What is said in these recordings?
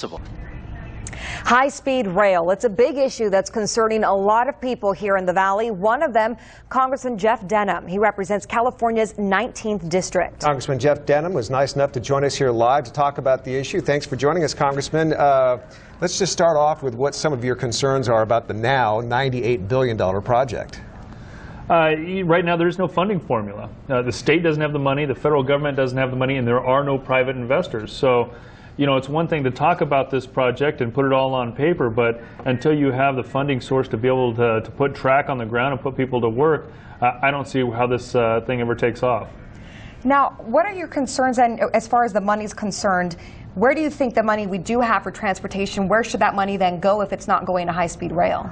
possible. High-speed rail. It's a big issue that's concerning a lot of people here in the Valley. One of them, Congressman Jeff Denham. He represents California's 19th district. Congressman Jeff Denham was nice enough to join us here live to talk about the issue. Thanks for joining us, Congressman. Let's just start off with what some of your concerns are about the now $98 billion project. Right now, there is no funding formula. The state doesn't have the money, the federal government doesn't have the money, and there are no private investors. So, you know, it's one thing to talk about this project and put it all on paper, but until you have the funding source to be able to put track on the ground and put people to work, I don't see how this thing ever takes off. Now, what are your concerns, and as far as the money is concerned? Where do you think the money we do have for transportation, where should that money then go if it's not going to high-speed rail?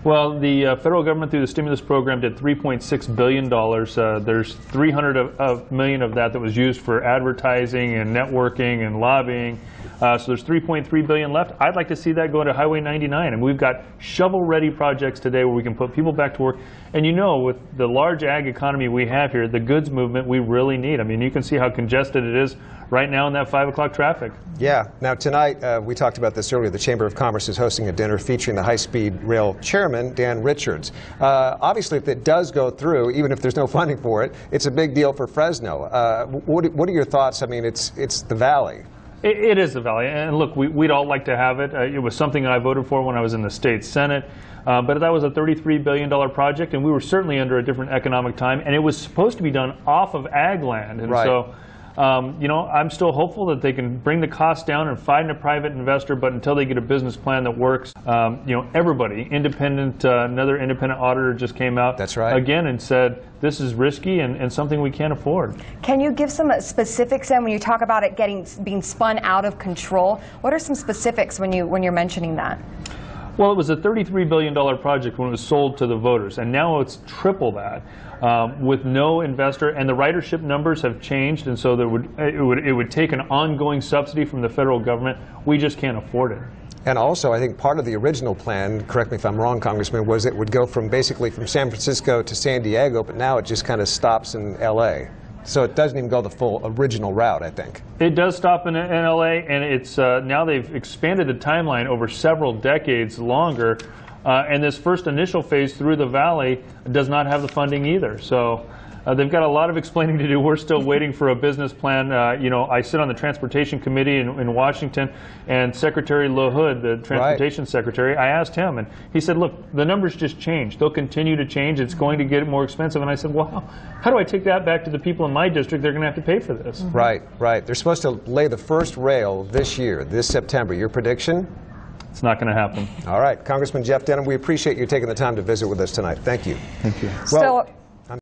Well, the federal government through the stimulus program did $3.6 billion. There's $300 million of that was used for advertising and networking and lobbying. So there's $3.3 billion left. I'd like to see that go to Highway 99. And we've got shovel-ready projects today where we can put people back to work. And you know, with the large ag economy we have here, the goods movement we really need. I mean, you can see how congested it is right now in that 5 o'clock traffic. Yeah. Now, tonight, we talked about this earlier, the Chamber of Commerce is hosting a dinner featuring the high-speed rail chairman, Dan Richards. Obviously, if it does go through, even if there's no funding for it, it's a big deal for Fresno. What are your thoughts? I mean, it's the Valley. It is the Valley. And look, we'd all like to have it. It was something I voted for when I was in the state Senate. But that was a $33 billion project, and we were certainly under a different economic time. And it was supposed to be done off of ag land. And right. So, you know, I'm still hopeful that they can bring the cost down and find a private investor, but until they get a business plan that works, you know, everybody, another independent auditor just came out That's right. again and said, this is risky and something we can't afford. Can you give some specifics then when you talk about it being spun out of control? What are some specifics when you're mentioning that? Well, it was a $33 billion project when it was sold to the voters, and now it's triple that with no investor, and the ridership numbers have changed, and so it would take an ongoing subsidy from the federal government. We just can't afford it. And also, I think part of the original plan, correct me if I'm wrong, Congressman, was it would go basically from San Francisco to San Diego, but now it just kind of stops in L.A. So it doesn't even go the full original route, I think. It does stop in L.A., and it's now they've expanded the timeline over several decades longer, and this first initial phase through the Valley does not have the funding either. So they've got a lot of explaining to do. We're still waiting for a business plan. You know, I sit on the Transportation Committee in Washington, and Secretary LaHood, the Transportation Secretary, I asked him, and he said, look, the numbers just changed. They'll continue to change. It's going to get more expensive. And I said, well, how do I take that back to the people in my district? They're going to have to pay for this. Right, right. They're supposed to lay the first rail this year, this September. Your prediction? It's not going to happen. All right. Congressman Jeff Denham, we appreciate you taking the time to visit with us tonight. Thank you. Thank you. Well,